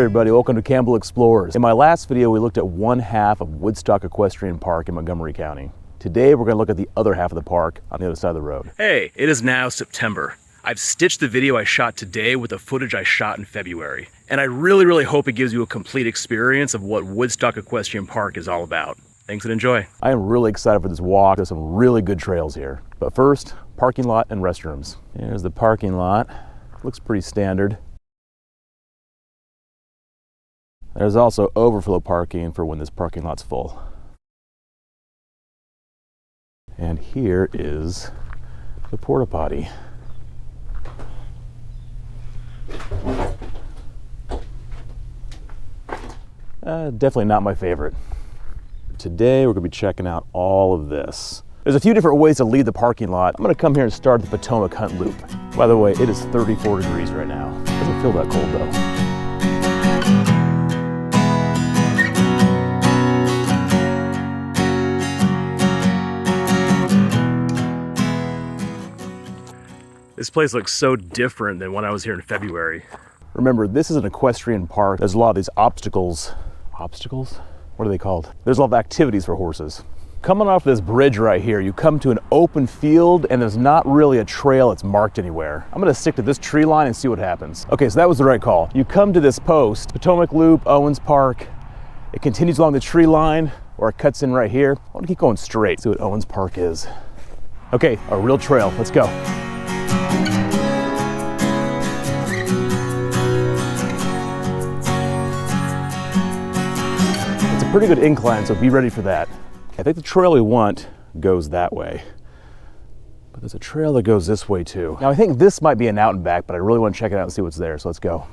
everybody, welcome to Campbell Explorers. In my last video, we looked at one half of Woodstock Equestrian Park in Montgomery County. Today, we're gonna look at the other half of the park on the other side of the road. Hey, it is now September. I've stitched the video I shot today with the footage I shot in February. And I really hope it gives you a complete experience of what Woodstock Equestrian Park is all about. Thanks and enjoy. I am really excited for this walk. There's some really good trails here. But first, parking lot and restrooms. Here's the parking lot. Looks pretty standard. There's also overflow parking for when this parking lot's full. And here is the porta potty. Definitely not my favorite. Today we're going to be checking out all of this. There's a few different ways to leave the parking lot. I'm going to come here and start the Potomac Hunt Loop. By the way, it is 34 degrees right now. Doesn't feel that cold though. This place looks so different than when I was here in February. Remember, this is an equestrian park. There's a lot of these obstacles. Obstacles? What are they called? There's a lot of activities for horses. Coming off this bridge right here, you come to an open field and there's not really a trail that's marked anywhere. I'm gonna stick to this tree line and see what happens. Okay, so that was the right call. You come to this post, Potomac Loop, Owens Park. It continues along the tree line or it cuts in right here. I wanna keep going straight, see what Owens Park is. Okay, a real trail, let's go. Pretty good incline, so be ready for that. I think the trail we want goes that way, but there's a trail that goes this way too. Now I think this might be an out and back, but I really want to check it out and see what's there, so let's go.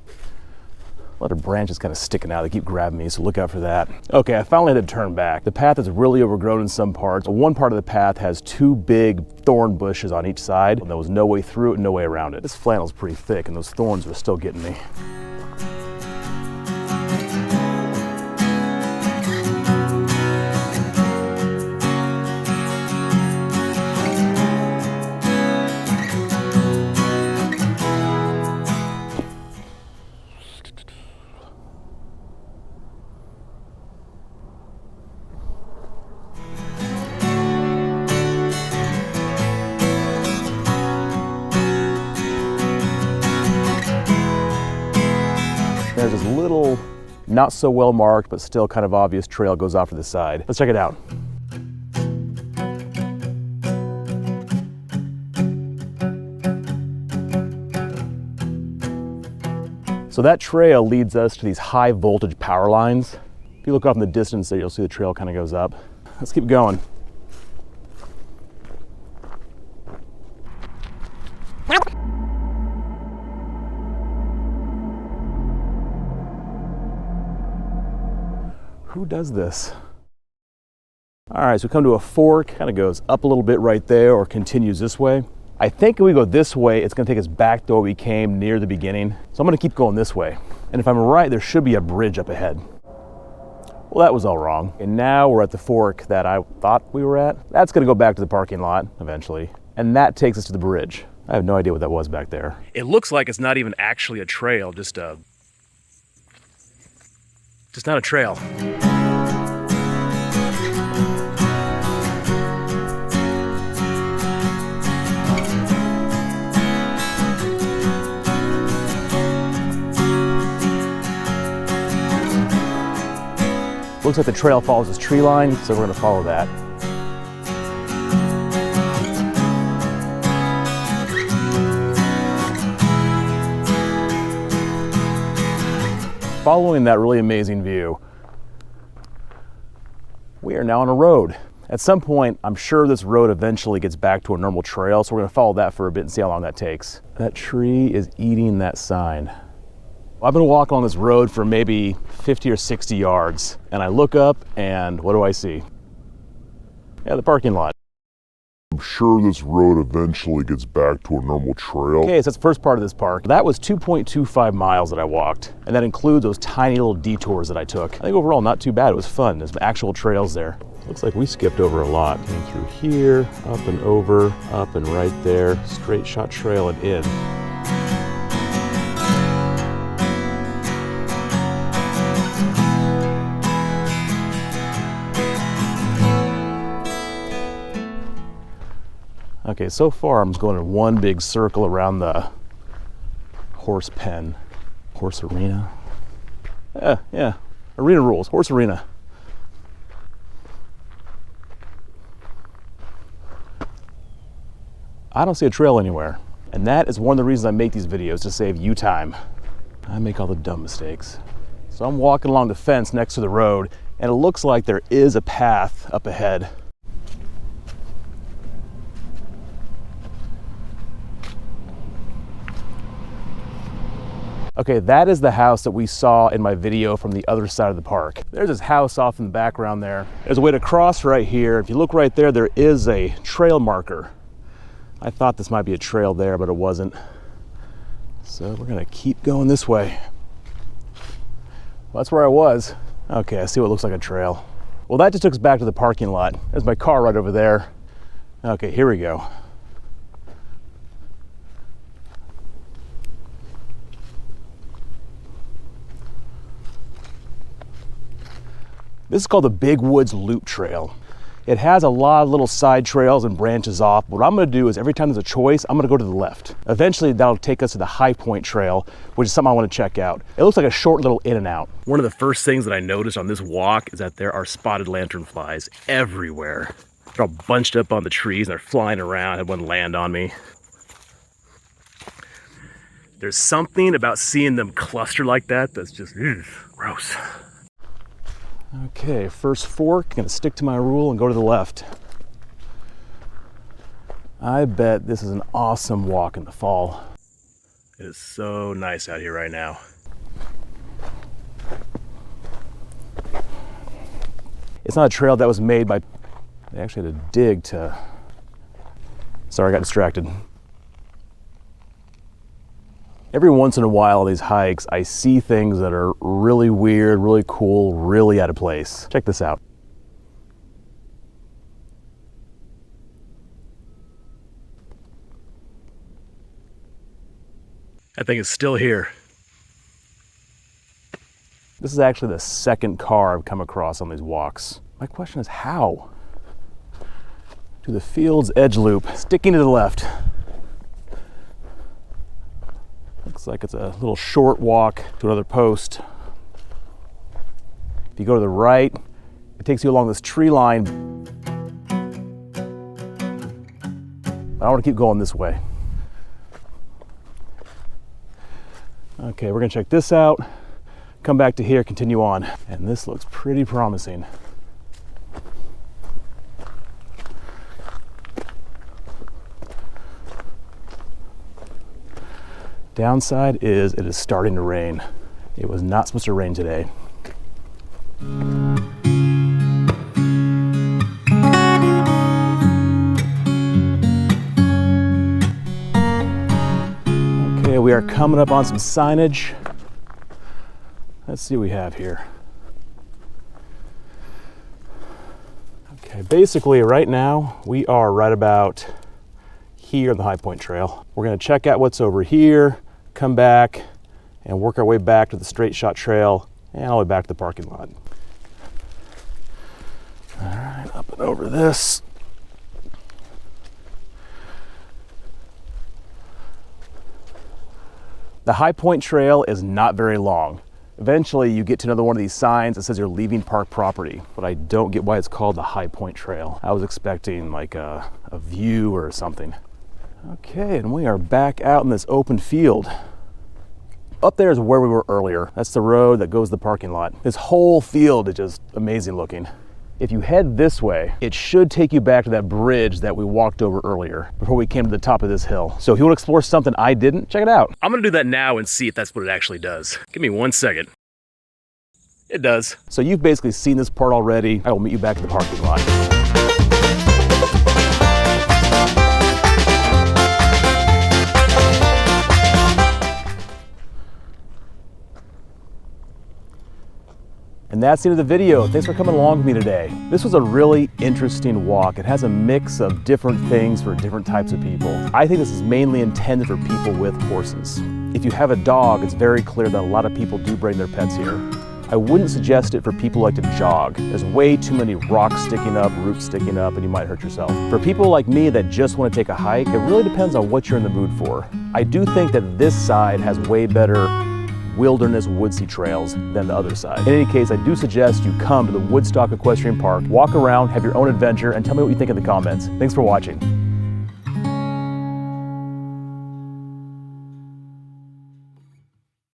A lot of branches kind of sticking out, they keep grabbing me, so look out for that. Okay, I finally had to turn back. The path is really overgrown in some parts. One part of the path has two big thorn bushes on each side, and there was no way through it and no way around it. This flannel's pretty thick, and those thorns are still getting me. There's this little, not so well marked, but still kind of obvious trail goes off to the side. Let's check it out. So that trail leads us to these high voltage power lines. If you look off in the distance there, you'll see the trail kind of goes up. Let's keep going. Who does this? All right, so we come to a fork, kind of goes up a little bit right there or continues this way. I think if we go this way, it's gonna take us back to where we came near the beginning. So I'm gonna keep going this way. And if I'm right, there should be a bridge up ahead. Well, that was all wrong. And now we're at the fork that I thought we were at. That's gonna go back to the parking lot eventually. And that takes us to the bridge. I have no idea what that was back there. It looks like it's not even actually a trail, just not a trail. Looks like the trail follows this tree line, so we're gonna follow that. Following that really amazing view, we are now on a road. At some point, I'm sure this road eventually gets back to a normal trail, so we're gonna follow that for a bit and see how long that takes. That tree is eating that sign. I've been walking on this road for maybe 50 or 60 yards, and I look up and what do I see? Yeah, the parking lot. I'm sure this road eventually gets back to a normal trail. Okay, so that's the first part of this park. That was 2.25 miles that I walked, and that includes those tiny little detours that I took. I think overall not too bad, it was fun. There's actual trails there. Looks like we skipped over a lot. Came through here, up and over, up and right there, straight shot trail and in. Okay, so far I'm just going in one big circle around the horse pen. Horse arena? Yeah. Arena rules. Horse arena. I don't see a trail anywhere. And that is one of the reasons I make these videos, to save you time. I make all the dumb mistakes. So I'm walking along the fence next to the road, and it looks like there is a path up ahead. Okay, that is the house that we saw in my video from the other side of the park. There's this house off in the background there. There's a way to cross right here. If you look right there, there is a trail marker. I thought this might be a trail there, but it wasn't. So we're gonna keep going this way. Well, that's where I was. Okay, I see what looks like a trail. Well, that just took us back to the parking lot. There's my car right over there. Okay, here we go. This is called the Big Woods Loop Trail. It has a lot of little side trails and branches off. What I'm gonna do is every time there's a choice, I'm gonna go to the left. Eventually that'll take us to the High Point Trail, which is something I wanna check out. It looks like a short little in and out. One of the first things that I noticed on this walk is that there are spotted lanternflies everywhere. They're all bunched up on the trees and they're flying around. I had one land on me. There's something about seeing them cluster like that that's just gross. Okay, first fork, gonna stick to my rule and go to the left. I bet this is an awesome walk in the fall. It is so nice out here right now. It's not a trail that was made by, they actually had to dig to, sorry, I got distracted. Every once in a while on these hikes, I see things that are really weird, really cool, really out of place. Check this out. That thing is still here. This is actually the second car I've come across on these walks. My question is how? To the field's edge loop, sticking to the left. Looks like it's a little short walk to another post. If you go to the right, it takes you along this tree line. I want to keep going this way. Okay, we're gonna check this out, come back to here, continue on. And this looks pretty promising. Downside is it is starting to rain. It was not supposed to rain today. Okay, we are coming up on some signage. Let's see what we have here. Okay, basically right now we are right about here on the High Point Trail. We're gonna check out what's over here, come back, and work our way back to the straight shot trail and all the way back to the parking lot. All right, up and over this. The High Point Trail is not very long. Eventually you get to another one of these signs that says you're leaving park property, but I don't get why it's called the High Point Trail. I was expecting like a view or something. Okay, and we are back out in this open field. Up there is where we were earlier. That's the road that goes to the parking lot. This whole field is just amazing looking. If you head this way, it should take you back to that bridge that we walked over earlier before we came to the top of this hill. So if you want to explore something I didn't, check it out. I'm gonna do that now and see if that's what it actually does. Give me 1 second. It does. So you've basically seen this part already. I will meet you back at the parking lot. And that's the end of the video. Thanks for coming along with me today. This was a really interesting walk. It has a mix of different things for different types of people. I think this is mainly intended for people with horses. If you have a dog, it's very clear that a lot of people do bring their pets here. I wouldn't suggest it for people who like to jog. There's way too many rocks sticking up, roots sticking up, and you might hurt yourself. For people like me that just want to take a hike, it really depends on what you're in the mood for. I do think that this side has way better wilderness woodsy trails than the other side. In any case, I do suggest you come to the Woodstock Equestrian Park, walk around, have your own adventure, and tell me what you think in the comments. Thanks for watching.